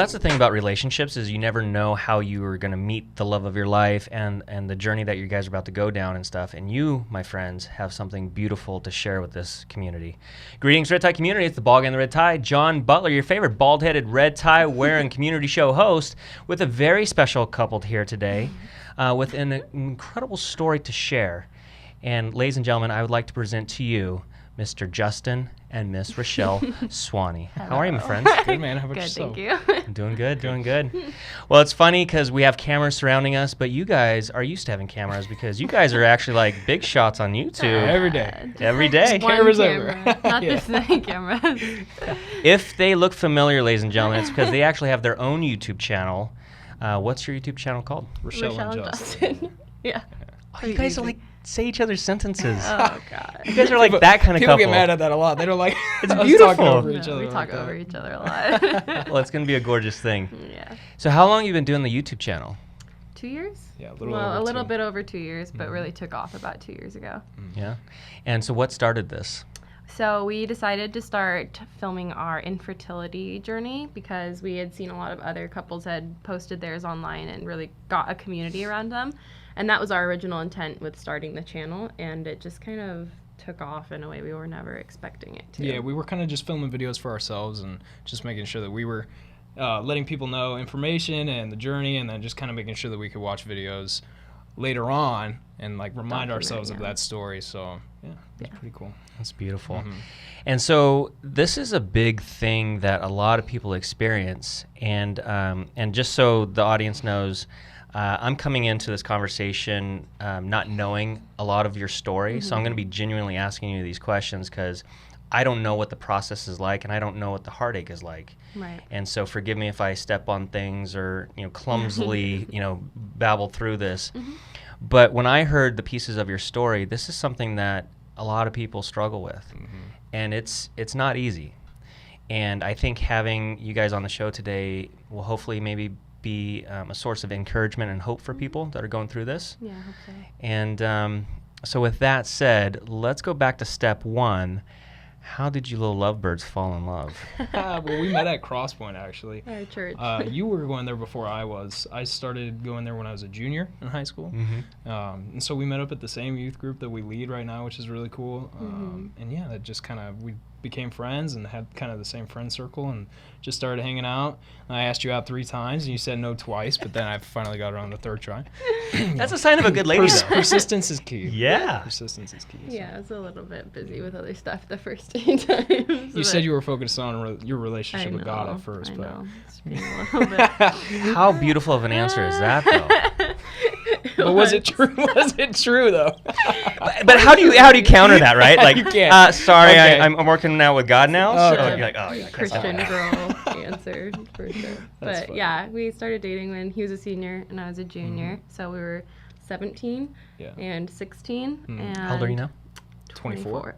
that's the thing about relationships is you never know how you are going to meet the love of your life and the journey that you guys are about to go down and stuff. And you, my friends, have something beautiful to share with this community. Greetings, Red Tie community. It's the Ball Guy and the Red Tie. John Butler, your favorite bald-headed red tie wearing community show host, with a very special couple here today with an incredible story to share. And ladies and gentlemen, I would like to present to you Mr. Justin and Miss Rochelle Swanee. How are you, my friends? Good, man. How about Good, yourself? thank you. Doing good, doing good. Well, it's funny because we have cameras surrounding us, but you guys are used to having cameras because you guys are actually like big shots on YouTube. Every day. Every day. One Cameras camera, everywhere. not Yeah. this many cameras. If they look familiar, ladies and gentlemen, it's because they actually have their own YouTube channel. What's your YouTube channel called? Rochelle and Justin. Yeah. Oh, you guys are like say each other's sentences. Oh God. You guys are like that kind of People couple. get mad at that a lot. They don't like It's us beautiful. talking over No, each other. we like talk that. over each other a lot. Well, it's going to be a gorgeous thing. Yeah. So how long have you been doing the YouTube channel? 2 years? Yeah, a little Well, over a little 2. bit over 2 years, but really took off about 2 years ago. Yeah. And so what started this? So we decided to start filming our infertility journey because we had seen a lot of other couples had posted theirs online and really got a community around them. And that was our original intent with starting the channel, and it just kind of took off in a way we were never expecting it to. Yeah, we were kind of just filming videos for ourselves and just making sure that we were letting people know information and the journey, and then just kind of making sure that we could watch videos later on and like remind ourselves of that story. So yeah, it's pretty cool. That's beautiful. And so this is a big thing that a lot of people experience. And just so the audience knows, I'm coming into this conversation not knowing a lot of your story. So I'm going to be genuinely asking you these questions because I don't know what the process is like and I don't know what the heartache is like. Right. And so forgive me if I step on things or, clumsily, babble through this. But when I heard the pieces of your story, this is something that a lot of people struggle with. And it's not easy. And I think having you guys on the show today will hopefully maybe be a source of encouragement and hope for people that are going through this. Yeah, I hope so. And so with that said, let's go back to step one. How did you little lovebirds fall in love? Well, we met at Crosspoint, actually. Our church. You were going there before I was. I started going there when I was a junior in high school. And so we met up at the same youth group that we lead right now, which is really cool. And yeah, that just kind of, we became friends and had kind of the same friend circle and just started hanging out. And I asked you out 3 times and you said no twice, but then I finally got her on the 3rd try. That's a sign of a good lady, though. Persistence is key. Yeah. Persistence is key. So. Yeah, I was a little bit busy with other stuff the first 2 times. You said you were focused on your relationship I with God know, at first, I but know. It's being a little bit. How beautiful of an answer is that, though? but was it true? Was it true though? But how do you counter that, right? Like, You can't. Sorry, Okay. I'm working now with God now. Oh, So okay. you're like, oh yeah, I can't stop Christian that. girl answer for sure. That's But funny. yeah, we started dating when he was a senior and I was a junior. So we were 17 Yeah. and 16. And How old are you now? 24.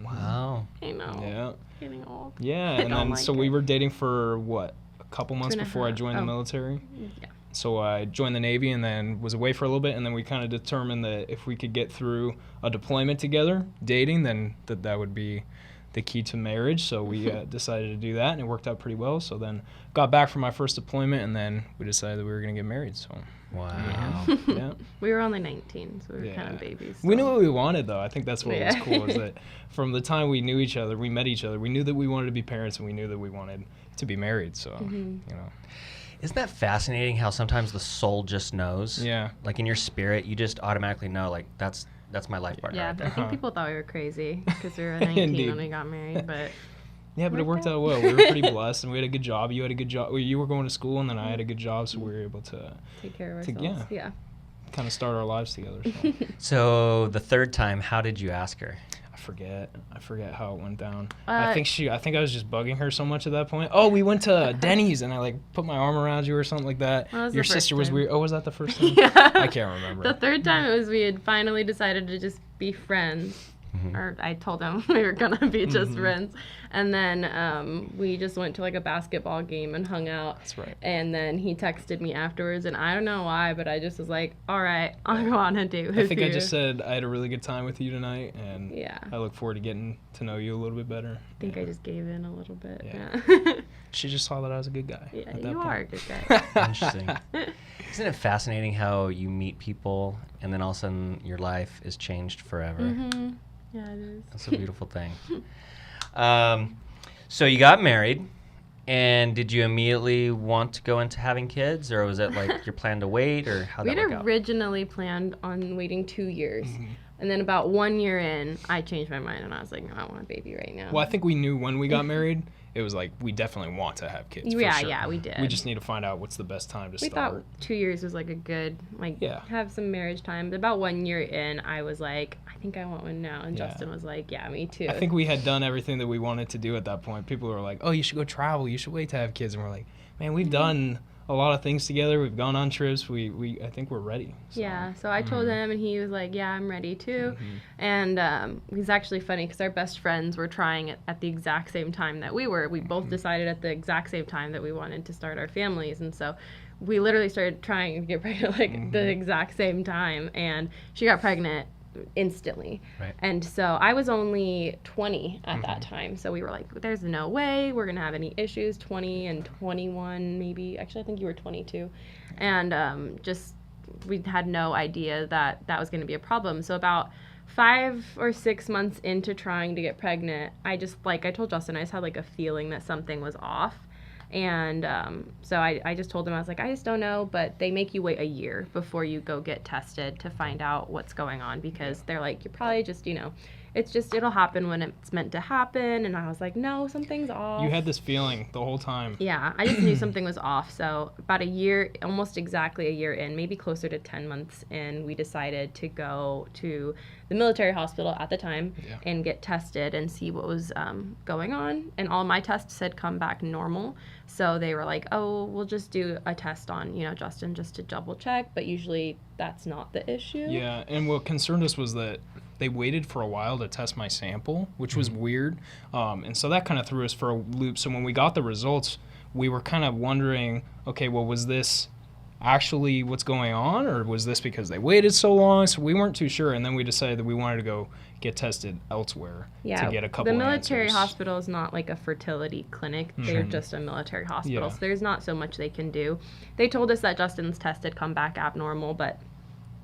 Wow. I know. Yeah. Getting old. Yeah, I and don't then like so it. we were dating for what, a couple months 2.5. before I joined the Oh. military. Yeah. So I joined the Navy and then was away for a little bit, and then we kind of determined that if we could get through a deployment together, dating, then that would be the key to marriage. So we decided to do that, and it worked out pretty well. So then got back from my first deployment, and then we decided that we were going to get married. So Wow. yeah. We were only 19, so we were Yeah. kind of babies. We knew still. what we wanted, though. I think that's what was Yeah. cool, is that from the time we knew each other, we met each other, we knew that we wanted to be parents, and we knew that we wanted to be married. So, Isn't that fascinating how sometimes the soul just knows? Yeah. Like in your spirit, you just automatically know, like, that's my life partner Yeah, right but there. I think people thought we were crazy because we were 19 Indeed. when we got married. But Yeah, but it worked out well. We were pretty blessed, and we had a good job. You had a good job. Well, you were going to school, and then I had a good job, so we were able to take care of To- ourselves. yeah. Yeah. kind of start our lives together. So. So the 3rd time, how did you ask her? I forget how it went down. Uh, I think I was just bugging her so much at that point. Oh, we went to Denny's, and I like put my arm around you or something like that. That was the Your first sister was time. weird. Oh, was that the first time? Yeah. I can't remember. The 3rd time it was we had finally decided to just be friends. or I told him we were gonna be just friends. And then we just went to like a basketball game and hung out. That's right. And then he texted me afterwards, and I don't know why, but I just was like, all right, I'll go on a date with you. I think I just said I had a really good time with you tonight, and Yeah. I look forward to getting to know you a little bit better. I think I just gave in a little bit. Yeah. Yeah, She just saw that I was a good guy. yeah, at that you point. are a good guy. Interesting. Isn't it fascinating how you meet people and then all of a sudden your life is changed forever? Mm-hmm. Yeah, it is. That's a beautiful thing. So you got married, and did you immediately want to go into having kids, or was it like your plan to wait, or how We that had work out? originally planned on waiting 2 years. And then about 1 year in, I changed my mind, and I was like, no, I want a baby right now. Well, I think we knew when we got married, it was like, we definitely want to have kids. Yeah, for sure. yeah, we did. We just need to find out what's the best time to We start. thought 2 years was like a good, like, Yeah. have some marriage time. But about 1 year in, I was like, I think I want one now. And Yeah. Justin was like, yeah, me too. I think we had done everything that we wanted to do at that point. People were like, oh, you should go travel. You should wait to have kids. And we're like, man, we've done a lot of things together. We've gone on trips. I think we're ready. So. Yeah, so I told him, and he was like, yeah, I'm ready too. And it's actually funny because our best friends were trying it at the exact same time that we were. We both decided at the exact same time that we wanted to start our families. And so we literally started trying to get pregnant like the exact same time. And she got pregnant instantly. Right. And so I was only 20 at that time. So we were like, there's no way we're going to have any issues. 20 and 21 maybe. Actually, I think you were 22. And just we had no idea that that was going to be a problem. So about 5 or 6 months into trying to get pregnant, I just, like I told Justin, I just had like a feeling that something was off. And so I just told him, I was like, I just don't know, but they make you wait a year before you go get tested to find out what's going on, because they're like, you're probably just, it'll happen when it's meant to happen. And I was like, no, something's off. You had this feeling the whole time. Yeah, I just knew something was off. So about a year, almost exactly a year in, maybe closer to 10 months in, we decided to go to the military hospital at the time and get tested and see what was going on. And all my tests had come back normal. So they were like, oh, we'll just do a test on, Justin, just to double check. But usually that's not the issue. Yeah, and what concerned us was that they waited for a while to test my sample, which was weird. And so that kind of threw us for a loop. So when we got the results, we were kind of wondering, okay, well, was this actually what's going on, or was this because they waited so long? So we weren't too sure. And then we decided that we wanted to go get tested elsewhere to get a couple the military answers. hospital is not like a fertility clinic. They're just a military hospital. Yeah. So there's not so much they can do. They told us that Justin's test had come back abnormal, but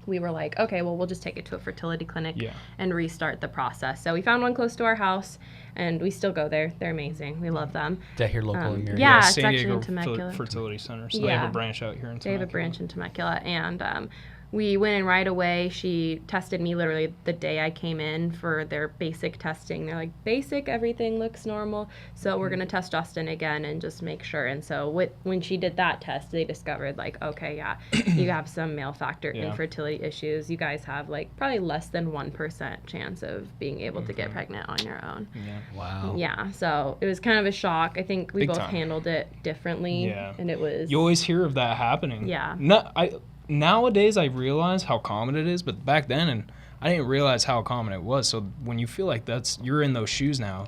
we were like, okay, well, we'll just take it to a fertility clinic and restart the process. So we found one close to our house, and we still go there. They're amazing. We love them. Is that here local in your yeah, it's San actually Diego in Temecula. Fertility Center. So they have a branch out here in Temecula. They have a branch in Temecula, and we went in right away. She tested me literally the day I came in for their basic testing. They're like, basic, everything looks normal, so we're going to test Justin again and just make sure. And so when she did that test, they discovered, like, okay, yeah, you have some male factor infertility issues. You guys have, like, probably less than 1% chance of being able to get pregnant on your own. Yeah. Wow. Yeah, so it was kind of a shock. I think we Big both time. handled it differently. Yeah. And it was... You always hear of that happening. Yeah. Nowadays, I realize how common it is, but back then, and I didn't realize how common it was. So when you feel like you're in those shoes now,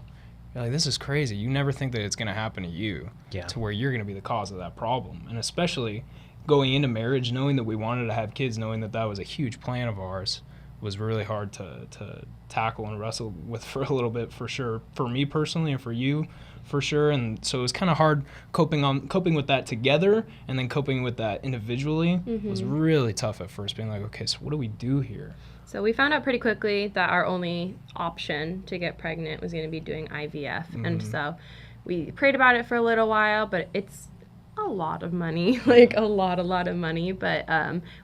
you're like, this is crazy. You never think that it's going to happen to you, to where you're going to be the cause of that problem. And especially going into marriage, knowing that we wanted to have kids, knowing that that was a huge plan of ours, was really hard to tackle and wrestle with for a little bit, for sure. For me personally, and for you, for sure. And so it was kind of hard coping with that together, and then coping with that individually was really tough at first, being like, okay, so what do we do here? So we found out pretty quickly that our only option to get pregnant was going to be doing IVF. And so we prayed about it for a little while, but it's a lot of money, like a lot of money. But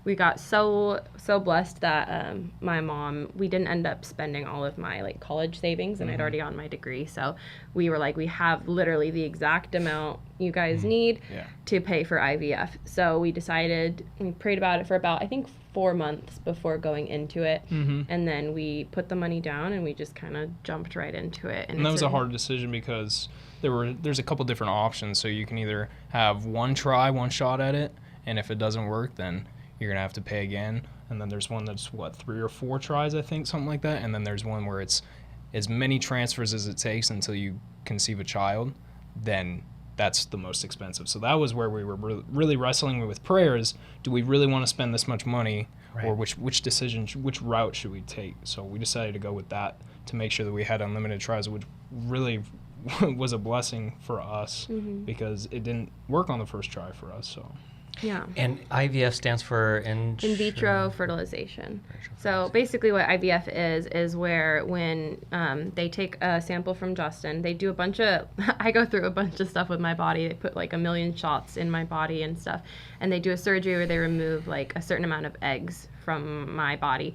we got so blessed that my mom, we didn't end up spending all of my like college savings, and I'd already gotten my degree. So we were like, we have literally the exact amount you guys need to pay for IVF. So we prayed about it for about, I think, 4 months before going into it. And then we put the money down and we just kind of jumped right into it. And that was a hard decision because there's a couple different options. So you can either have one shot at it, and if it doesn't work, then you're going to have to pay again. And then there's one that's 3 or 4 tries, I think, something like that. And then there's one where it's as many transfers as it takes until you conceive a child, then that's the most expensive. So that was where we were really wrestling with prayers. Do we really want to spend this much money, or which route should we take? So we decided to go with that to make sure that we had unlimited tries, which really was a blessing for us because it didn't work on the first try for us. So. Yeah. And IVF stands for in vitro fertilization. So basically what IVF is where when they take a sample from Justin, they do I go through a bunch of stuff with my body. They put like 1 million shots in my body and stuff. And they do a surgery where they remove like a certain amount of eggs from my body.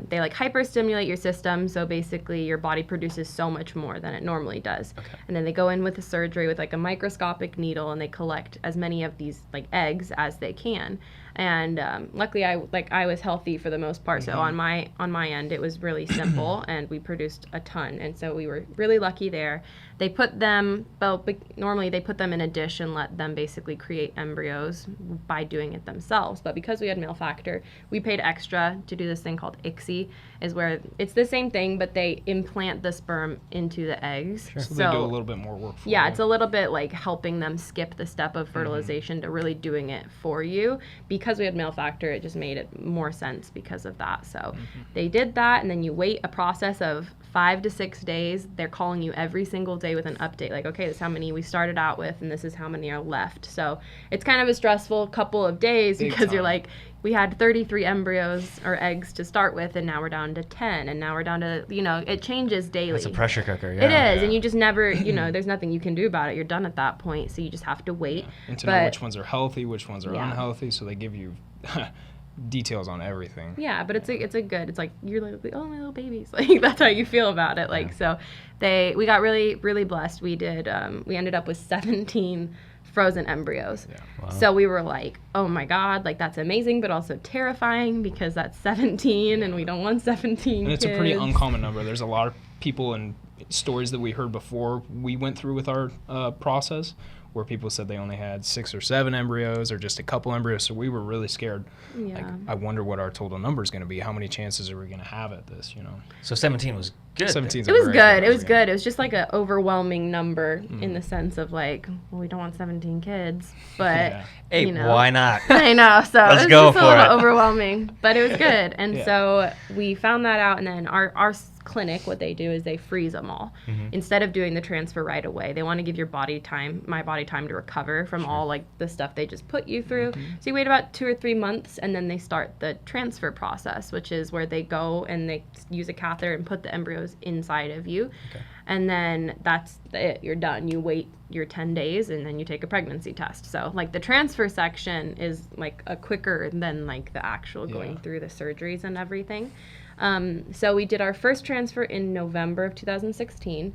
They like hyperstimulate your system, so basically your body produces so much more than it normally does. Okay. And then they go in with a surgery with like a microscopic needle, and they collect as many of these like eggs as they can. And luckily I was healthy for the most part, so on my end it was really simple and we produced a ton, and so we were really lucky there. They put them, normally they put them in a dish and let them basically create embryos by doing it themselves. But because we had male factor, we paid extra to do this thing called ICSI, is where it's the same thing, but they implant the sperm into the eggs. Sure. So they do a little bit more work for you. Yeah, it's a little bit like helping them skip the step of fertilization to really doing it for you. Because we had male factor, it just made it more sense because of that. So they did that, and then you wait a process of 5 to 6 days. They're calling you every single day with an update, like, okay, this is how many we started out with, and this is how many are left. So it's kind of a stressful couple of days because you're like, we had 33 embryos or eggs to start with, and now we're down to 10, and now we're down to, it changes daily. It's a pressure cooker, yeah. It is, and you just never, there's nothing you can do about it. You're done at that point, so you just have to wait. Yeah. And to know which ones are healthy, which ones are unhealthy, so they give you details on everything. Yeah, but it's like you're like, oh, my little babies, like that's how you feel about it. Like, so we got really, really blessed. We ended up with 17 frozen embryos. Yeah. Wow. So we were like, oh my God, like that's amazing, but also terrifying because that's 17 and we don't want 17 And it's a pretty uncommon number. There's a lot of people and stories that we heard before we went through with our process where people said they only had 6 or 7 embryos or just a couple embryos. So we were really scared. Yeah. Like, I wonder what our total number is going to be. How many chances are we going to have at this, So 17 was good. 17 It was good. It was good. It was just like an overwhelming number in the sense of like, well, we don't want 17 kids, but hey, why not? I know. So Let's it was go just a little overwhelming, but it was good. And so we found that out, and then our clinic, what they do is they freeze them all instead of doing the transfer right away. They want to give your my body time to recover from all like the stuff they just put you through. So you wait about 2 or 3 months, and then they start the transfer process, which is where they go and they use a catheter and put the embryos inside of you. Okay. And then that's it. You're done. You wait your 10 days, and then you take a pregnancy test. So like the transfer section is like a quicker than like the actual going through the surgeries and everything. So we did our first transfer in November of 2016,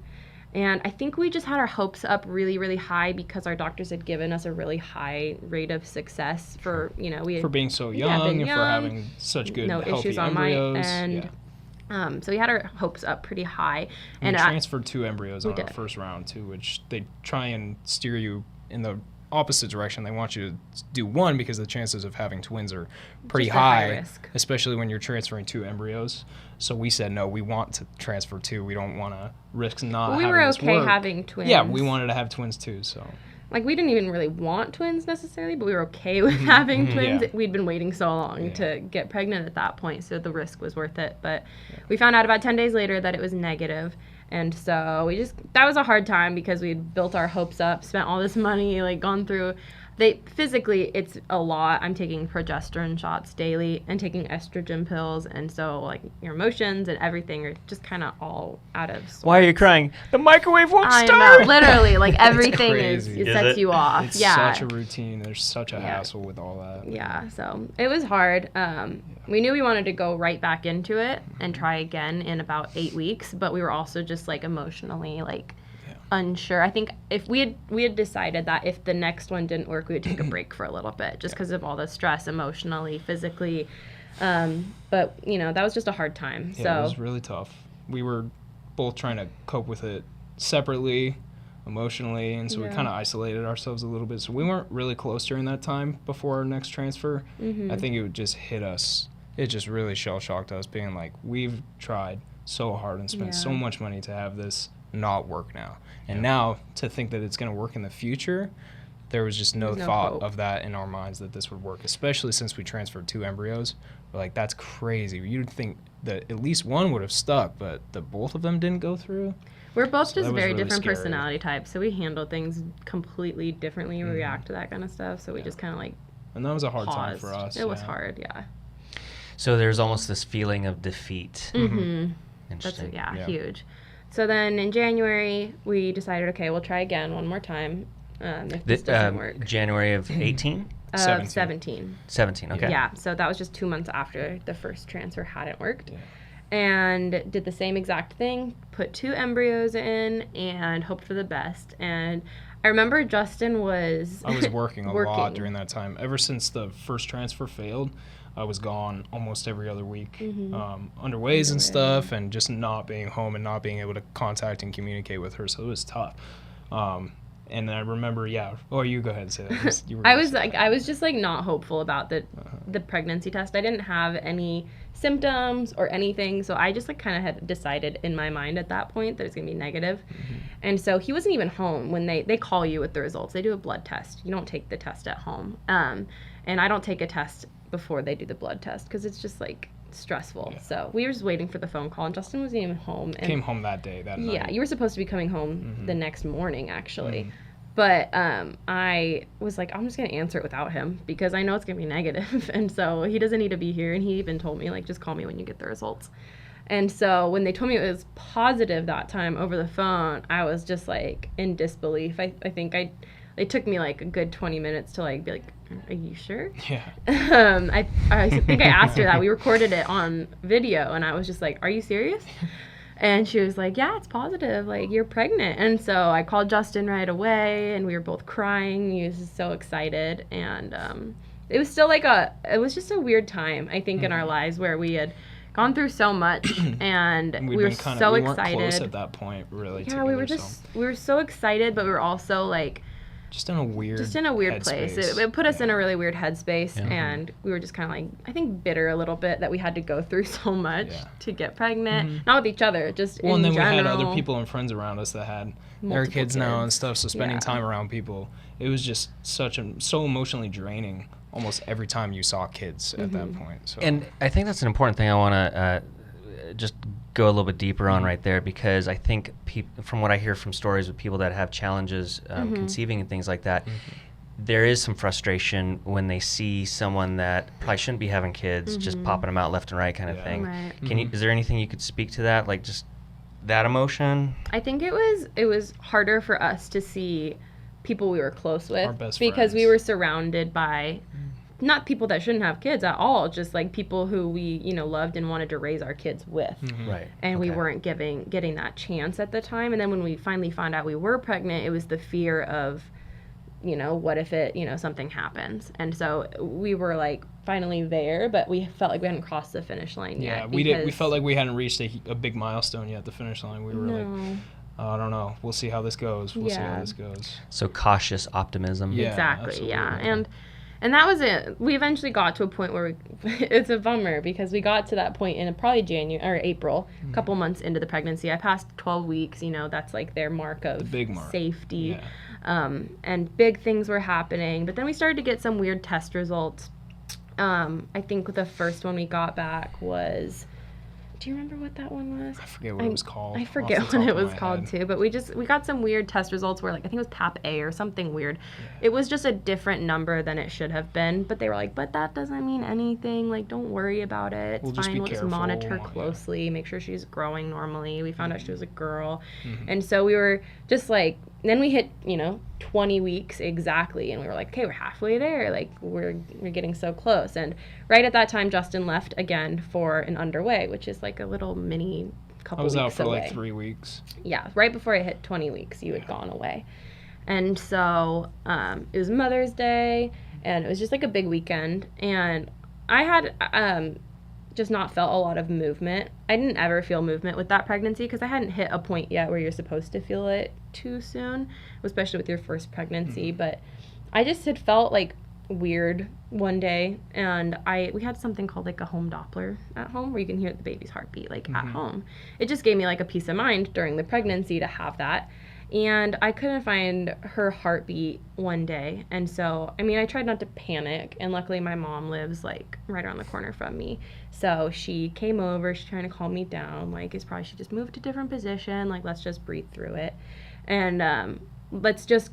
and I think we just had our hopes up really, really high because our doctors had given us a really high rate of success for, for being so young and for having such good healthy issues on embryos. My end. So we had our hopes up pretty high. And we transferred 2 embryos on our first round too, which they try and steer you in the opposite direction. They want you to do 1 because the chances of having twins are pretty high, especially when you're transferring 2 embryos. So we said, no, we want to transfer 2. We don't want to risk not having this work. We were okay having twins. Yeah, we wanted to have twins too, so. Like, we didn't even really want twins necessarily, but we were okay with having twins. Yeah. We'd been waiting so long to get pregnant at that point, so the risk was worth it. But we found out about 10 days later that it was negative. And so that was a hard time because we'd built our hopes up, spent all this money, like gone through. Physically, it's a lot. I'm taking progesterone shots daily and taking estrogen pills. And so, like, your emotions and everything are just kind of all out of sorts. Why are you crying? The microwave won't start. I know, literally. Like, everything sets you off. It's such a routine. There's such a hassle with all that. Yeah, so it was hard. We knew we wanted to go right back into it and try again in about 8 weeks. But we were also just, like, emotionally, like, unsure. I think if we had decided that if the next one didn't work, we would take a break for a little bit just because of all the stress emotionally, physically. But that was just a hard time. Yeah, it was really tough. We were both trying to cope with it separately, emotionally, and so we kind of isolated ourselves a little bit. So we weren't really close during that time before our next transfer. I think it would just hit us. It just really shell-shocked us, being like, we've tried so hard and spent Yeah. so much money to have this not work now. And now to think that it's going to work in the future, there was just no There's no thought hope. of that in our minds that this would work, especially since we transferred 2 embryos. We're like, that's crazy. You'd think that at least one would have stuck, but the both of them didn't go through. We're both So just that was very really different scary. personality types, so we handle things completely differently. We Mhm. react to that kind of stuff, so we Yeah. just kind of like And that was a hard time paused. for us. It was yeah. hard, yeah. So there's almost this feeling of defeat. Mm-hmm. That's Interesting. Yeah. huge. So then in January we decided, okay, we'll try again one more time. If this doesn't work. January of 18? 17. 17, okay. Yeah, so that was just 2 months after the first transfer hadn't worked. Yeah. And did the same exact thing, put 2 embryos in and hoped for the best. And I remember Justin was I was working a lot during that time. Ever since the first transfer failed, I was gone almost every other week, underways and stuff, and just not being home and not being able to contact and communicate with her. So it was tough. And then I remember, you go ahead and say that. You were I gonna was say like, that. I was just like not hopeful about the pregnancy test. I didn't have any symptoms or anything, so I just like kind of had decided in my mind at that point that it's gonna be negative. And so he wasn't even home when they call you with the results. They do a blood test. You don't take the test at home, and I don't take a test before they do the blood test because it's just like stressful. Yeah. So we were just waiting for the phone call, and Justin wasn't even home. And Came home that day, that night. yeah, you were supposed to be coming home the next morning, actually. But I was like, I'm just going to answer it without him because I know it's going to be negative. And so he doesn't need to be here. And he even told me, like, just call me when you get the results. And so when they told me it was positive that time over the phone, I was just, like, in disbelief. I think it took me, like, a good 20 minutes to, like, be like, are you sure? Yeah. I think I asked her that. We recorded it on video. And I was just like, are you serious? And she was like, yeah, it's positive. Like, you're pregnant. And so I called Justin right away, and we were both crying. He was just so excited. And it was still like it was just a weird time, I think, in our lives where we had gone through so much, and we were so we excited. weren't close at that point, really. Yeah, we were together, we were so excited, but we were also like, just in a weird place. headspace. It put us in a really weird headspace, Yeah. and we were just kind of like, I think, bitter a little bit that we had to go through so much to get pregnant. Not with each other, just Well, in and then general. we had other people and friends around us that had their Multiple kids now and kids. stuff. So spending Yeah. time around people, it was just so emotionally draining. Almost every time you saw kids at that point. So And I think that's an important thing I want to just go a little bit deeper on right there, because I think from what I hear from stories of people that have challenges conceiving and things like that, there is some frustration when they see someone that probably shouldn't be having kids just popping them out left and right kind of Yeah. thing. Right. Can you, is there anything you could speak to that, like just that emotion? I think it was harder for us to see people we were close with Our best because we friends. were surrounded by not people that shouldn't have kids at all, just like people who we, loved and wanted to raise our kids with. Right. And we Okay. weren't getting that chance at the time. And then when we finally found out we were pregnant, it was the fear of, what if it, something happens. And so we were like finally there, but we felt like we hadn't crossed the finish line yet. we did. We because- felt like we hadn't reached a big milestone yet, the finish line. We were like, No. I don't know. We'll see how this goes. We'll see how Yeah. this goes. So cautious optimism. Yeah, Exactly. Yeah. absolutely. And that was it. We eventually got to a point where it's a bummer because we got to that point in probably January or April, a couple months into the pregnancy. I passed 12 weeks. That's like their mark of The big mark. safety. Yeah. And big things were happening. But then we started to get some weird test results. I think the first one we got back was. Do you remember what that one was? I forget what it was called. I off forget the what top it of was my called head. too, but we got some weird test results where, like, I think it was PAP A or something weird. It was just a different number than it should have been, but they were like, but that doesn't mean anything. Like, don't worry about it. It's We'll just fine. be We'll just careful. monitor Yeah. closely, make sure she's growing normally. We found out she was a girl. Mm-hmm. And so we were just like, then we hit, 20 weeks exactly, and we were like, okay, we're halfway there. Like, we're getting so close. And right at that time, Justin left again for an underway, which is like a little mini couple I was weeks out for away. like 3 weeks. Yeah, right before I hit 20 weeks, you had gone away. And so it was Mother's Day, and it was just like a big weekend. And I had just not felt a lot of movement. I didn't ever feel movement with that pregnancy because I hadn't hit a point yet where you're supposed to feel it too soon, especially with your first pregnancy. But I just had felt like weird one day, and we had something called like a home Doppler at home where you can hear the baby's heartbeat like at home. It just gave me like a peace of mind during the pregnancy to have that. And I couldn't find her heartbeat one day. And so, I mean, I tried not to panic. And luckily, my mom lives like right around the corner from me. So she came over. She's trying to calm me down. Like, it's probably should just move to a different position. Like, let's just breathe through it. And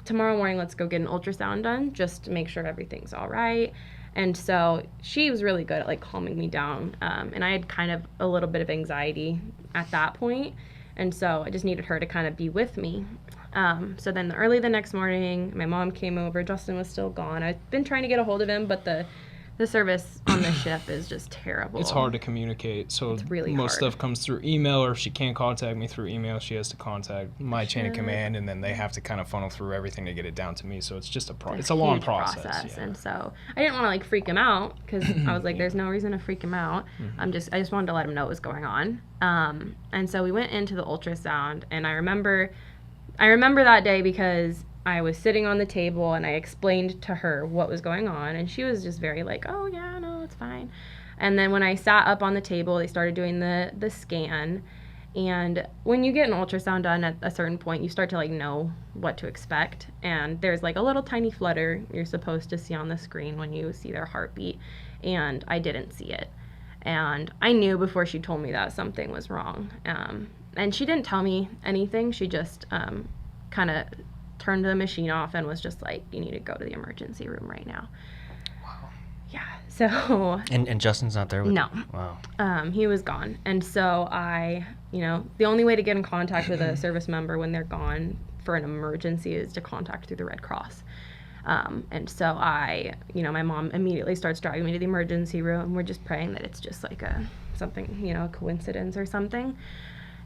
tomorrow morning, let's go get an ultrasound done just to make sure everything's all right. And so she was really good at like calming me down. And I had kind of a little bit of anxiety at that point. And so I just needed her to kind of be with me. So then early the next morning, my mom came over. Justin was still gone. I've been trying to get a hold of him, but the service on the ship is just terrible. It's hard to communicate. So it's really most hard. Stuff comes through email, or if she can't contact me through email, she has to contact my chain of command, and then they have to kind of funnel through everything to get it down to me. So it's just it's a long process. Yeah. And so I didn't want to like freak him out because I was like, there's no reason to freak him out. I just wanted to let him know what was going on. And so we went into the ultrasound, and I remember that day because I was sitting on the table and I explained to her what was going on, and she was just very like, oh yeah, no, it's fine. And then when I sat up on the table, they started doing the scan, and when you get an ultrasound done at a certain point, you start to like know what to expect, and there's like a little tiny flutter you're supposed to see on the screen when you see their heartbeat, and I didn't see it. And I knew before she told me that something was wrong. And she didn't tell me anything. She just kind of turned the machine off and was just like, you need to go to the emergency room right now. Wow. Yeah. So. And Justin's not there with No. you? Wow. He was gone. And so the only way to get in contact with a service member when they're gone for an emergency is to contact through the Red Cross. And so my mom immediately starts driving me to the emergency room. We're just praying that it's just like a coincidence or something.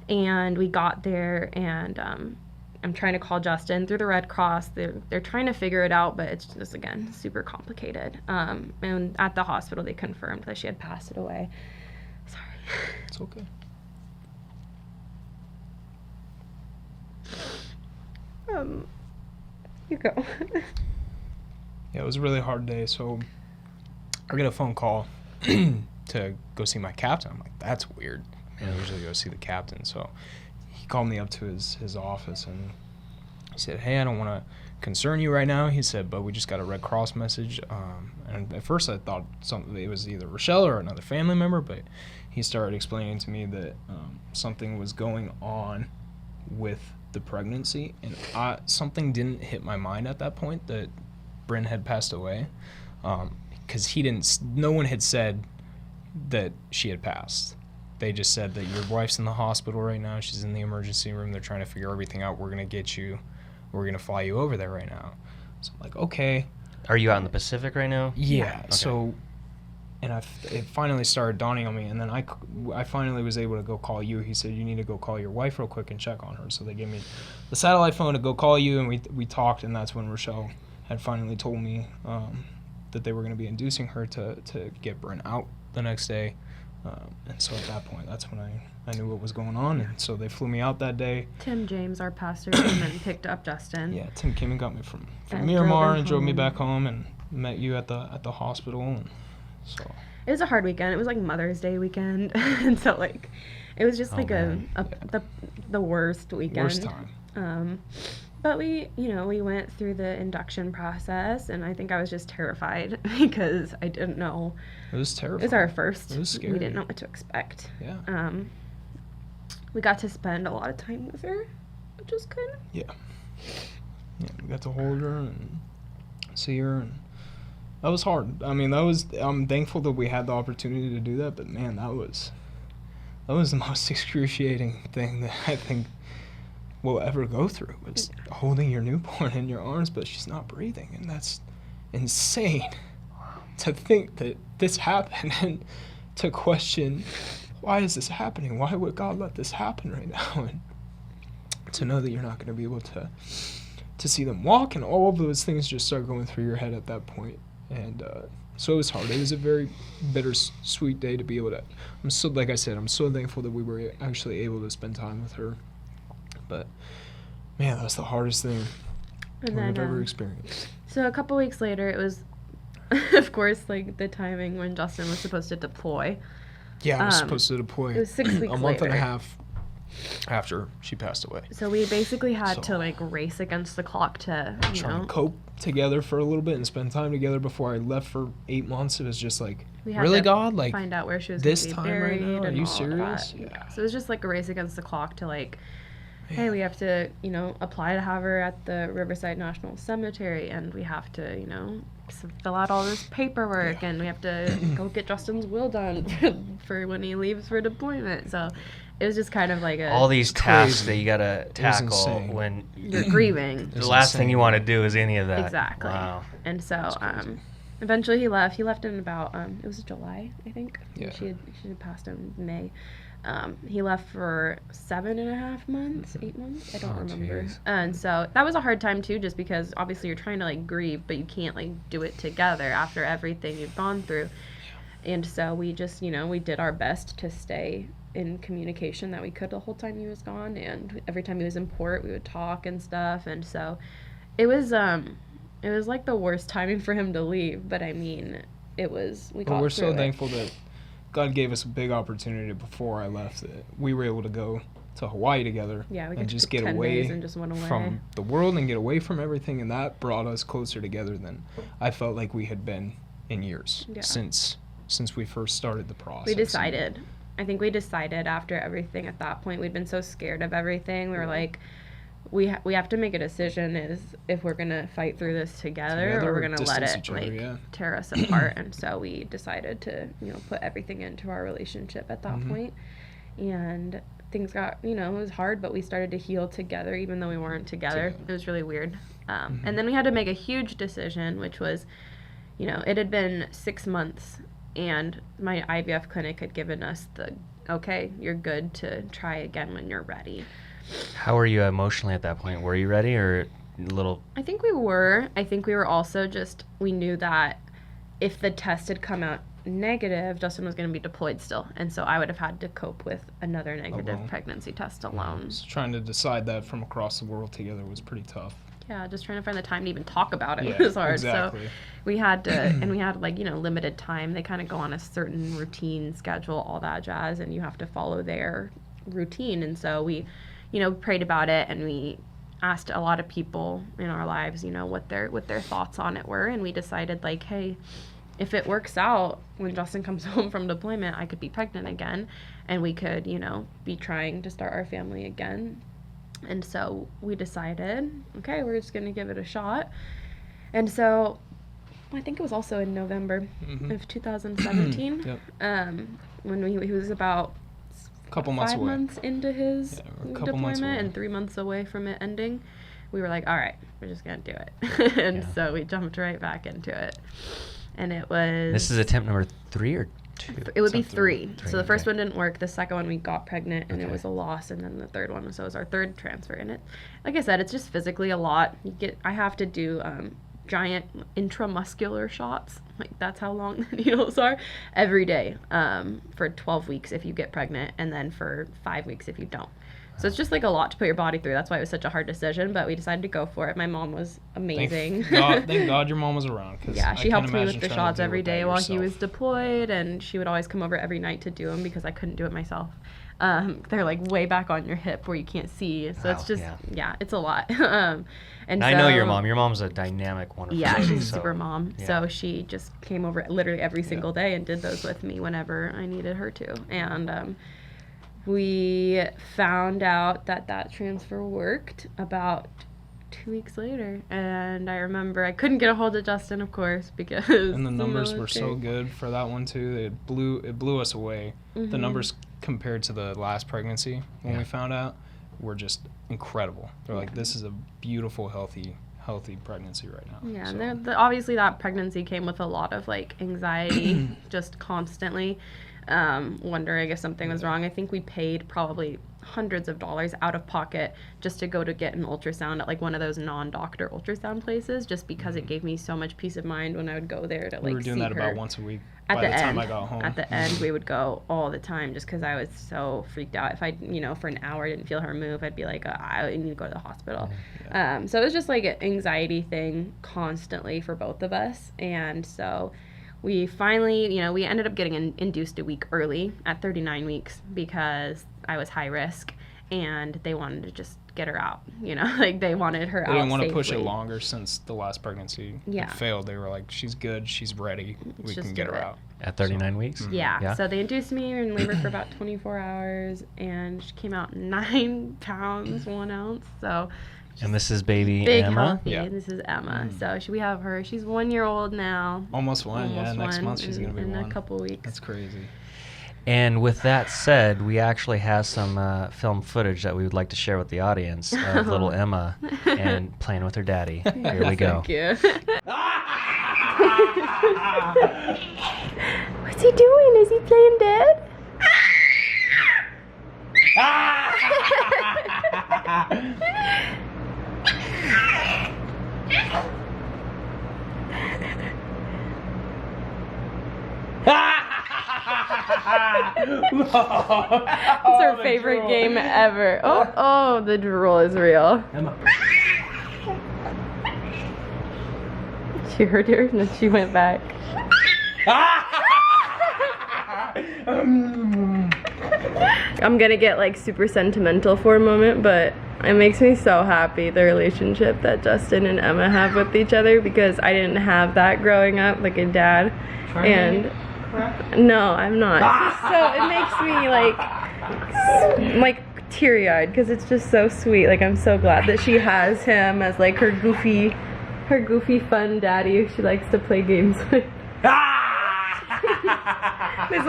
And we got there, and I'm trying to call Justin through the Red Cross. They're trying to figure it out, but it's just, again, super complicated. And at the hospital, they confirmed that she had passed away. Sorry. It's okay. You go. Yeah, it was a really hard day. So I get a phone call to go see my captain. I'm like, that's weird. I usually go see the captain. So he called me up to his office, and he said, hey, I don't want to concern you right now. He said, but we just got a Red Cross message. And at first I thought it was either Rochelle or another family member, but he started explaining to me that something was going on with the pregnancy, and something didn't hit my mind at that point that Bryn had passed away, because no one had said that she had passed. They just said that your wife's in the hospital right now. She's in the emergency room. They're trying to figure everything out. We're going to fly you over there right now. So I'm like, okay. Are you out in the Pacific right now? Yeah. Okay. So, and it finally started dawning on me, and then I finally was able to go call you. He said, you need to go call your wife real quick and check on her. So they gave me the satellite phone to go call you, and we talked, and that's when Rochelle had finally told me that they were going to be inducing her to get Bryn out the next day. And so at that point, that's when I knew what was going on. And so they flew me out that day. Tim James, our pastor, came and picked up Justin. Yeah, Tim came and got me from And Miramar and drove me back home, and met you at the hospital. And so it was a hard weekend. It was like Mother's Day weekend. And so like it was just the worst weekend. Worst time. But we went through the induction process, and I think I was just terrified because I didn't know. It was terrifying. It was our first. It was scary. We didn't know what to expect. Yeah. We got to spend a lot of time with her, which was good. Yeah. Yeah, we got to hold her and see her, and that was hard. I mean, I'm thankful that we had the opportunity to do that, but man, that was the most excruciating thing that I think we'll ever go through. It's holding your newborn in your arms, but she's not breathing, and that's insane to think that this happened, and to question, why is this happening? Why would God let this happen right now? And to know that you're not going to be able to see them walk, and all of those things just start going through your head at that point. And so it was hard. It was a very bittersweet day to be able to. Like I said, I'm so thankful that we were actually able to spend time with her. But man, that was the hardest thing I've ever experienced. So a couple weeks later, it was of course, like the timing when Justin was supposed to deploy. Yeah, I was supposed to deploy It was 6 weeks a month and a later. half after she passed away. So we basically had to So- like race against the clock to, you Trying know, to cope together for a little bit and spend time together before I left for 8 months. It was just like, we had really, to God? Like, find out where she was this going to be time right buried now? Are and you all of serious? that. Yeah. So it was just like a race against the clock to like, hey, we have to, you know, apply to have her at the Riverside National Cemetery, and we have to, you know, fill out all this paperwork, and we have to go get Justin's will done for when he leaves for deployment. So it was just kind of like All these tasks crazy. that you gotta was tackle insane. when you're grieving. the last thing you want to do is any of that. Exactly. Wow. And so, crazy. eventually he left. He left in about, it was July, I think. Yeah. She had passed in May. He left for 7.5 months, 8 months. I don't Oh, remember. jeez. And so that was a hard time too, just because obviously you're trying to like grieve, but you can't like do it together after everything you've gone through. And so we just, you know, we did our best to stay in communication that we could the whole time he was gone, and every time he was in port we would talk and stuff. And so it was like the worst timing for him to leave, but I mean we But got we're through so it. thankful that God gave us a big opportunity before I left that we were able to go to Hawaii together Yeah, we and got just to get 10 away days and just went away. from the world and get away from everything, and that brought us closer together than I felt like we had been in years Yeah. since we first started the process. We decided. I think we decided after everything at that point. We'd been so scared of everything. We were like, we have to make a decision is if we're going to fight through this together or we're going to let distance it each other, like yeah. tear us apart. And so we decided to, you know, put everything into our relationship at that point. And things got, you know, it was hard, but we started to heal together even though we weren't together. Together. It was really weird. And then we had to make a huge decision, which was, you know, it had been 6 months and my IVF clinic had given us the, okay, you're good to try again when you're ready. How were you emotionally at that point? Were you ready or a little? I think we were. I think we were also just, we knew that if the test had come out negative, Justin was going to be deployed still. And so I would have had to cope with another negative Alone. pregnancy test alone. So trying to decide that from across the world together was pretty tough. Yeah, just trying to find the time to even talk about it Yeah, was hard. exactly. So we had to, and we had like, you know, limited time. They kind of go on a certain routine schedule, all that jazz, and you have to follow their routine. And so we, you know, prayed about it, and we asked a lot of people in our lives, you know, what their thoughts on it were. And we decided like, hey, if it works out when Justin comes home from deployment, I could be pregnant again, and we could, you know, be trying to start our family again. And so we decided, okay, we're just going to give it a shot. And so I think it was also in November of 2017, Yep. when he was about Couple months 5 away. months into his Yeah, a couple months deployment away. and 3 months away from it ending. We were like, all right, we're just going to do it. And Yeah. so we jumped right back into it. And it was... This is attempt number 3 or 2? It would be Attempt three. three, So the first okay. one didn't work. The second one we got pregnant and it Okay. was a loss, and then the third one, so it was our third transfer. And it, like I said, it's just physically a lot. I have to do giant intramuscular shots. Like that's how long the needles are every day for 12 weeks if you get pregnant, and then for 5 weeks if you don't. So it's just like a lot to put your body through. That's why it was such a hard decision, but we decided to go for it. My mom was amazing. Thank God your mom was around. 'Cause Yeah, I she can't helped me with imagine the trying to shots deal every with that day while he was yourself. deployed, and she would always come over every night to do them because I couldn't do it myself. They're like way back on your hip where you can't see, so it's Wow, just yeah. it's a lot. And I know your so- mom. Your mom's a dynamic, wonderful Yeah, lady, she's a so, super mom. yeah. So she just came over literally every single day and did those with me whenever I needed her to. And we found out that transfer worked about 2 weeks later. And I remember I couldn't get a hold of Justin, of course, because And the numbers were so military. good for that one too. It blew us away. The numbers compared to the last pregnancy when Yeah. we found out were just incredible. They're like, this is a beautiful, healthy pregnancy right now. Yeah, So, and obviously that pregnancy came with a lot of like anxiety, just constantly wondering if something was wrong. I think we paid probably hundreds of dollars out of pocket just to go to get an ultrasound at like one of those non-doctor ultrasound places, just because it gave me so much peace of mind when I would go there to like We were doing see that her. about once a week. At By the the time end, I got home. At the end, we would go all the time just because I was so freaked out. If I, for an hour didn't feel her move, I'd be like, I need to go to the hospital. Yeah. So it was just like an anxiety thing constantly for both of us. And so we finally, we ended up getting induced a week early at 39 weeks because I was high risk and they wanted to just get her out, like they wanted her out They didn't want to safely. push it longer since the last pregnancy had failed. They were like, she's good, she's ready, we can get her out. At 39 weeks? Yeah. So they induced me in labor for about 24 hours, and she came out 9 pounds, 1 ounce. So. And this is baby Big, Emma? healthy. Yeah. This is Emma. So we have her. She's 1 year old now. Almost one. Next month she's going to be 1. In a couple weeks. That's crazy. And with that said, we actually have some film footage that we would like to share with the audience of little Emma and playing with her daddy. Here we go. Thank you. What's he doing? Is he playing dead? It's her favorite game ever. Oh, the drool is real. Emma. She heard her and then she went back. I'm gonna get like super sentimental for a moment, but it makes me so happy, the relationship that Justin and Emma have with each other, because I didn't have that growing up, like a dad. And no, I'm not. So it makes me like teary-eyed, because it's just so sweet. Like, I'm so glad that she has him as like her goofy fun daddy who she likes to play games with. There's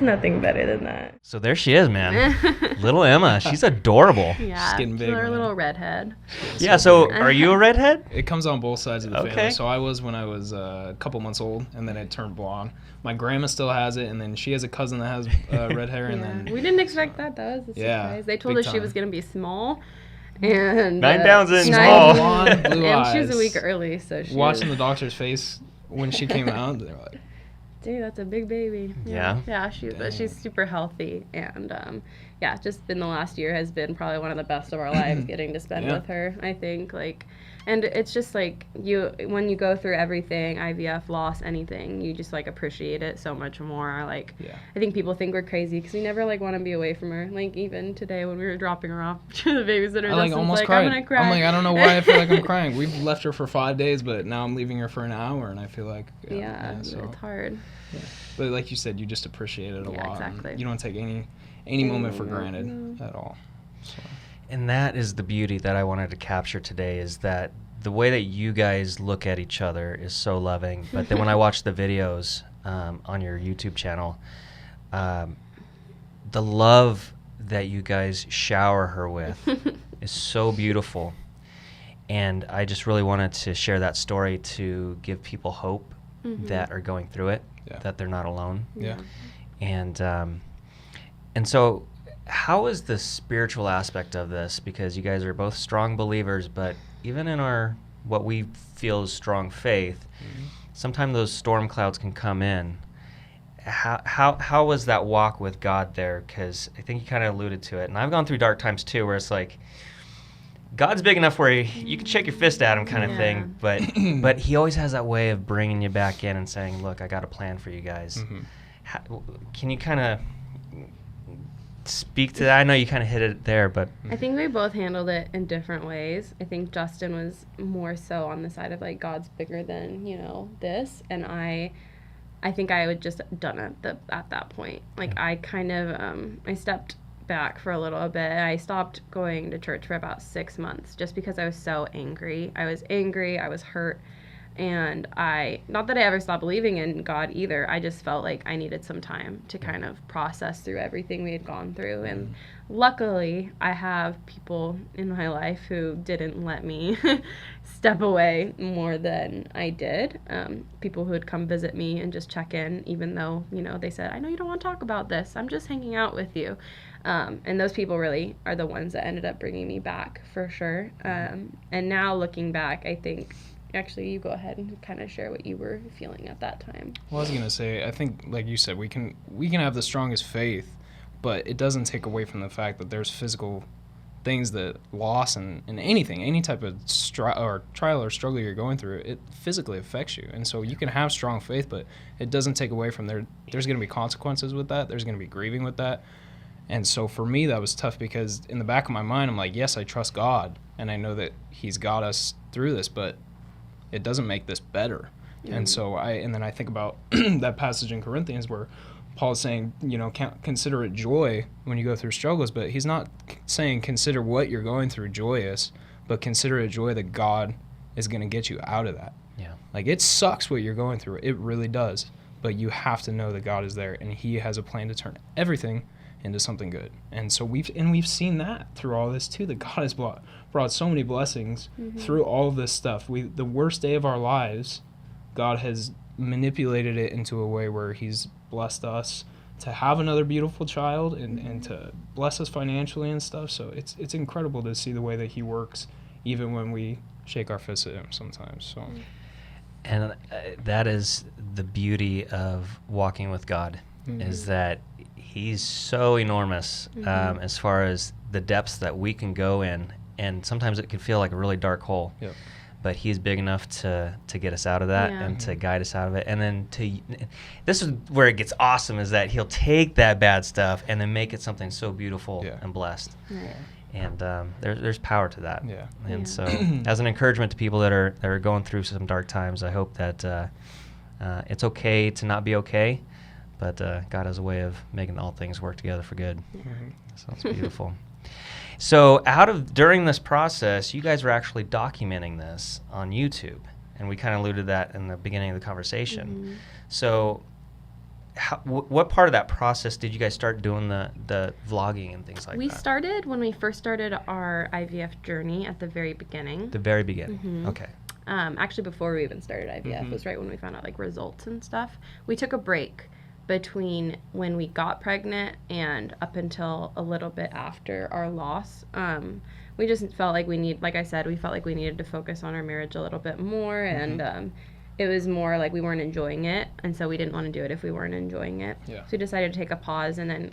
nothing better than that. So there she is, man. Little Emma. She's adorable. Yeah, She's getting big, she's our man. little redhead. Yeah, so are you a redhead? It comes on both sides of the Okay. family. So I was when I was a couple months old, and then it turned blonde. My grandma still has it, and then she has a cousin that has red hair, and then We didn't expect that. That was a surprise. Yeah, They told big us she time. was gonna be small, and 9 pounds in nine- small. blonde, blue and eyes. she was a week early, so she Watching the was, doctor's face when she came out, they were like, dude, that's a big baby. Yeah? Yeah, but she's super healthy, and just been the last year has been probably one of the best of our lives, getting to spend Yeah. with her. I think and it's just like when you go through everything, IVF, loss, anything, you just like appreciate it so much more. Like, Yeah. I think people think we're crazy because we never like want to be away from her. Like, even today when we were dropping her off to the babysitter, I like Justin's almost like, cried. I'm gonna cry. I'm like, I don't know why I feel like I'm crying. We've left her for 5 days, but now I'm leaving her for an hour, and I feel like It's hard. But like you said, you just appreciate it a Yeah, lot. and exactly. You don't take any moment for granted at all. So. And that is the beauty that I wanted to capture today, is that the way that you guys look at each other is so loving. But then when I watch the videos on your YouTube channel, the love that you guys shower her with is so beautiful. And I just really wanted to share that story to give people hope that are going through it, that they're not alone. Yeah. And so how is the spiritual aspect of this? Because you guys are both strong believers, but even in our what we feel is strong faith, sometimes those storm clouds can come in. How was that walk with God there? Because I think you kind of alluded to it, and I've gone through dark times too, where it's like God's big enough where you can shake your fist at him, kind of thing, but He always has that way of bringing you back in and saying, "Look, I got a plan for you guys." Can you kind of speak to that? I know you kind of hit it there, but I think we both handled it in different ways. I think Justin was more so on the side of like, God's bigger than, this, and I think I would just done it at that point. Like, I kind of I stepped back for a little bit. I stopped going to church for about 6 months just because I was so angry. I was angry, I was hurt, And not that I ever stopped believing in God either, I just felt like I needed some time to kind of process through everything we had gone through. And luckily, I have people in my life who didn't let me step away more than I did. People who would come visit me and just check in, even though, they said, I know you don't want to talk about this. I'm just hanging out with you. And those people really are the ones that ended up bringing me back for sure. And now looking back, I think, actually, you go ahead and kind of share what you were feeling at that time. Well, I was going to say, I think, like you said, we can have the strongest faith, but it doesn't take away from the fact that there's physical things that loss and anything, any type of trial or struggle you're going through, it physically affects you. And so you can have strong faith, but it doesn't take away from there's going to be consequences with that. There's going to be grieving with that. And so for me, that was tough because in the back of my mind, I'm like, yes, I trust God, and I know that He's got us through this, but it doesn't make this better. Mm-hmm. And so then I think about that passage in Corinthians where Paul's saying, consider it joy when you go through struggles, but he's not saying consider what you're going through joyous, but consider it joy that God is going to get you out of that. Yeah. Like, it sucks what you're going through. It really does. But you have to know that God is there, and He has a plan to turn everything into something good. And so we've seen that through all this too, that God has brought so many blessings through all of this stuff. The worst day of our lives, God has manipulated it into a way where He's blessed us to have another beautiful child and to bless us financially and stuff. So it's incredible to see the way that He works, even when we shake our fists at Him sometimes. So, and that is the beauty of walking with God, is that He's so enormous as far as the depths that we can go in, and sometimes it can feel like a really dark hole. Yep. But He's big enough to get us out of that and to guide us out of it. And then this is where it gets awesome, is that He'll take that bad stuff and then make it something so beautiful and blessed. Yeah. And there's power to that. Yeah. And so as an encouragement to people that are going through some dark times, I hope that it's okay to not be okay, but God has a way of making all things work together for good. So it's beautiful. So during this process, you guys were actually documenting this on YouTube, and we kind of alluded to that in the beginning of the conversation. So what part of that process did you guys start doing the vlogging and things like that? We started when we first started our IVF journey at the very beginning. The very beginning. Okay. Actually, before we even started IVF, was right when we found out results and stuff. We took a break between when we got pregnant and up until a little bit after our loss. We just felt like like I said, we felt like we needed to focus on our marriage a little bit more, and it was more like we weren't enjoying it, and so we didn't want to do it if we weren't enjoying it. Yeah. So we decided to take a pause, and then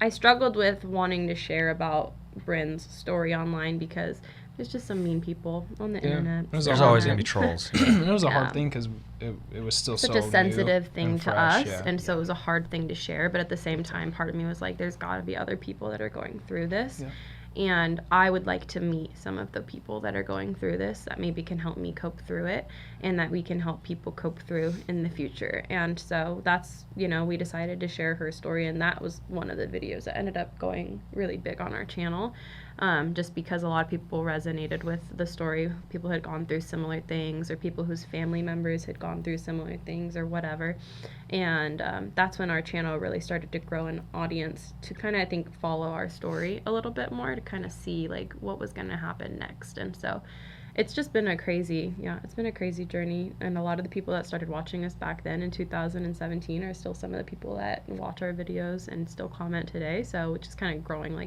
I struggled with wanting to share about Bryn's story online because there's just some mean people on the internet. There's always going to be trolls. It was a hard thing because it was still such so a sensitive thing and to fresh, us, and so it was a hard thing to share. But at the same time, part of me was like, there's got to be other people that are going through this. Yeah. And I would like to meet some of the people that are going through this that maybe can help me cope through it, and that we can help people cope through in the future. And so that's, we decided to share her story, and that was one of the videos that ended up going really big on our channel. Just because a lot of people resonated with the story. People had gone through similar things, or people whose family members had gone through similar things, or whatever. And that's when our channel really started to grow an audience to kind of, I think, follow our story a little bit more, to kind of see what was going to happen next. And so it's just been it's been a crazy journey. And a lot of the people that started watching us back then in 2017 are still some of the people that watch our videos and still comment today. So it's just kind of growing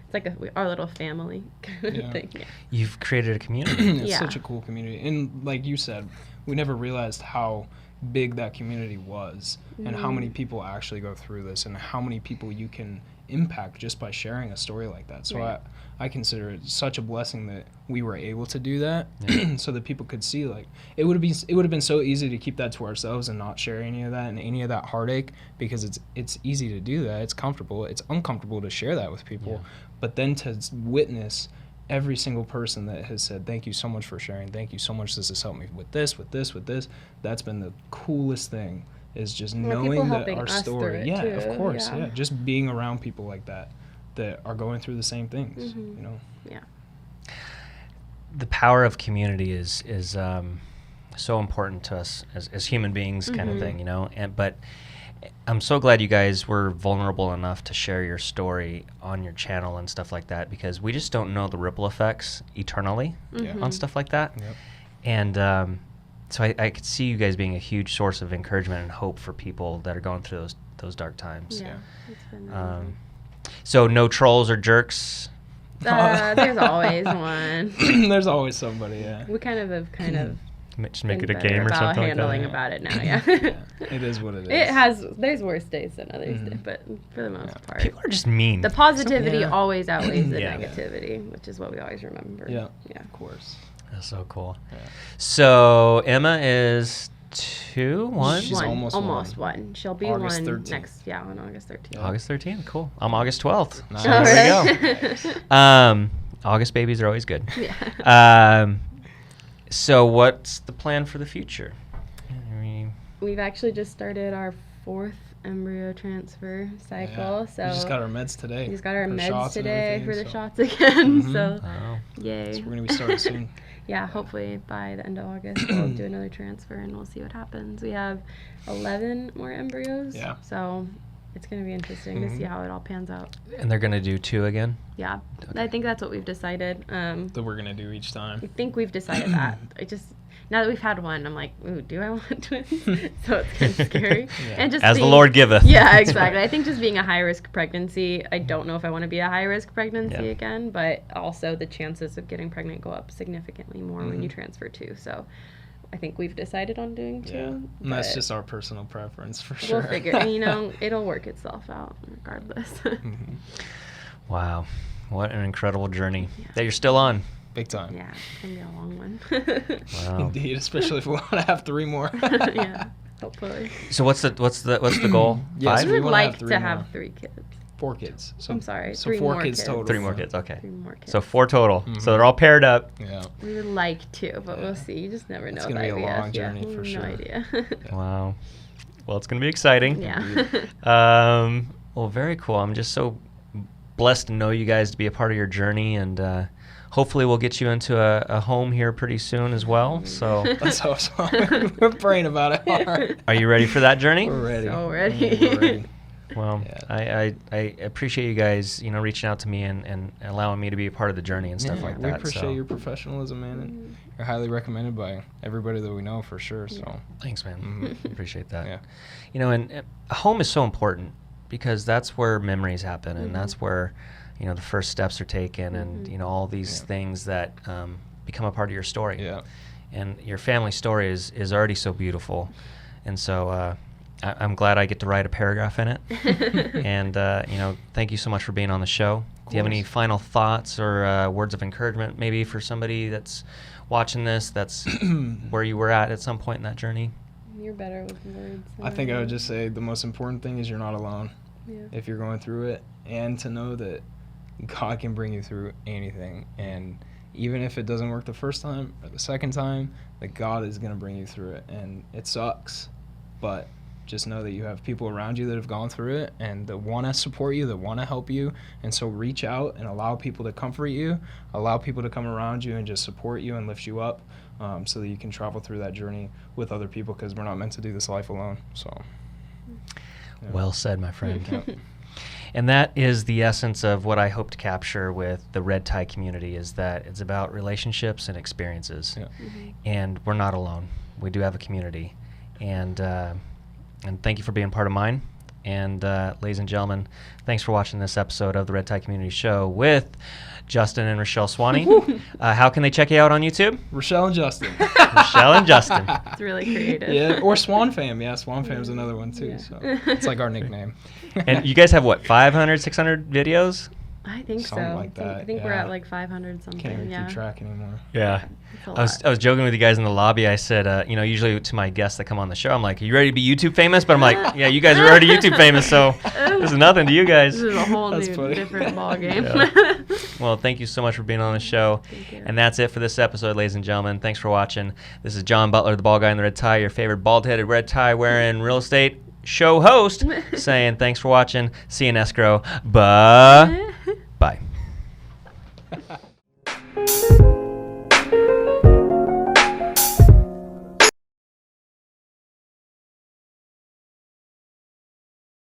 it's like our little family kind of thing. Yeah. You've created a community. It's such a cool community. And like you said, we never realized how big that community was and how many people actually go through this and how many people you can impact just by sharing a story like that. So I consider it such a blessing that we were able to do that so that people could see, it would have been so easy to keep that to ourselves and not share any of that and any of that heartache, because it's easy to do that. It's comfortable. It's uncomfortable to share that with people. Yeah. But then to witness every single person that has said, thank you so much for sharing. Thank you so much. This has helped me with this, with this, with this. That's been the coolest thing, is just knowing that our story. Yeah, too. Of course. Yeah. Just being around people like that are going through the same things, Yeah. The power of community is so important to us as human beings, kind of thing, but I'm so glad you guys were vulnerable enough to share your story on your channel and stuff like that, because we just don't know the ripple effects eternally on stuff like that. Yep. And so I could see you guys being a huge source of encouragement and hope for people that are going through those dark times. Yeah. It's been really So no trolls or jerks? there's always one. There's always somebody, yeah. We kind of Just make it a been better game or about something like handling that? about it now, yeah. It is what it is. There's worse days than others, but for the most part. People are just mean. The positivity Yeah. always outweighs the Yeah. negativity, which is what we always remember. Yeah, Yeah. of course. That's so cool. Yeah. So Emma is 2, 1? She's almost one. She'll be August one 13th. on August 13th. August 13th. Cool. I'm August 12th. Nice. So Oh, there we go. August babies are always good. Yeah. So what's the plan for the future? I mean, We've actually just started our 4th embryo transfer cycle. Yeah. So We just got our meds today. we just got our for meds shots and today everything, for the so- shots again. Mhm. So oh, yay. So we're going to be starting soon. Yeah, hopefully by the end of August we'll do another transfer and we'll see what happens. We have 11 more embryos. Yeah. So it's going to be interesting to see how it all pans out. and they're gonna do 2 again. Yeah. I think that's what we've decided. That we're going to do each I time. think we've decided that. Now that we've had one, I'm like, ooh, do I want twins? So it's kind of scary. Yeah. And just As the being- Lord giveth. Yeah, exactly. I think just being a high risk pregnancy, I don't know if I want to be a high risk pregnancy Yeah. again, but also the chances of getting pregnant go up significantly more when you transfer 2. So I think we've decided on doing 2. Yeah. And that's but just our personal preference for sure. we'll figure. And, it'll work itself out regardless. Wow, what an incredible journey that you're still on. Big time. Yeah, it's gonna be a long one. Wow. Indeed, especially if we want to have 3 more. Yeah, hopefully. So what's the goal? Yes, 5? We we would wanna have like 3 to more. have 3 kids. 4 kids. So, I'm sorry, So 3 4 more kids kids. total. 3 more kids. Okay. 3 more kids. So 4 total. So they're all paired up. Yeah. We would like to, but we'll see. You just never know. It's gonna be a with IVF. long journey yeah, for we have sure. No idea. Wow. Well, it's gonna be exciting. Yeah. Well, very cool. I'm just so blessed to know you guys to be a part of your journey, and hopefully we'll get you into a home here pretty soon as well. So, Let's hope so. We're praying about it hard. are you ready for that journey? We're ready. So ready. We're ready. Well, Yeah. I appreciate you guys, reaching out to me and allowing me to be a part of the journey and stuff like we that. appreciate so. your professionalism, man, and you're highly recommended by everybody that we know for sure. So, Thanks, man. Appreciate that. Yeah. And a home is so important because that's where memories happen, and that's where, the first steps are taken, and all these things that become a part of your story. Yeah. And your family story is already so beautiful, and so I'm glad I get to write a paragraph in it. And thank you so much for being on the show. Do you have any final thoughts or words of encouragement, maybe for somebody that's watching this, that's where you were at some point in that journey? You're better with words. I think I would just say the most important thing is you're not alone Yeah. if you're going through it, and to know that God can bring you through anything. And even if it doesn't work the first time or the second time, that God is going to bring you through it. And it sucks, but just know that you have people around you that have gone through it and that want to support you, that want to help you. And so reach out and allow people to comfort you, allow people to come around you and just support you and lift you up, so that you can travel through that journey with other people, because we're not meant to do this life alone. So, yeah. Well said, my friend. Yep. And that is the essence of what I hope to capture with the Red Tie community, is that it's about relationships and experiences. Yeah. And we're not alone. We do have a community. And thank you for being part of mine. And ladies and gentlemen, thanks for watching this episode of the Red Tie Community Show with Justin and Rochelle Swanee. How can they check you out on YouTube? Rochelle and Justin. Rochelle and Justin. It's really creative. Yeah, or Swan Fam. Yeah, Swan Fam's another one too. Yeah. So it's like our nickname. And you guys have what, 500, 600 videos? I think Something so. like that, I think we're yeah. at like 500 something. Can't even yeah. keep track anymore. Yeah. It's a I was lot. joking with you guys in the lobby. I said, usually to my guests that come on the show, I'm like, "Are you ready to be YouTube famous?" But I'm like, "Yeah, you guys are already YouTube famous, so this is nothing to you guys." This is a whole That's new, funny. different ball game. Yeah. Well, thank you so much for being on the show. Thank you. And that's it for this episode, ladies and gentlemen. Thanks for watching. This is John Butler, the bald guy in the red tie, your favorite bald-headed red tie wearing real estate show host, saying thanks for watching. See you in escrow. Bye.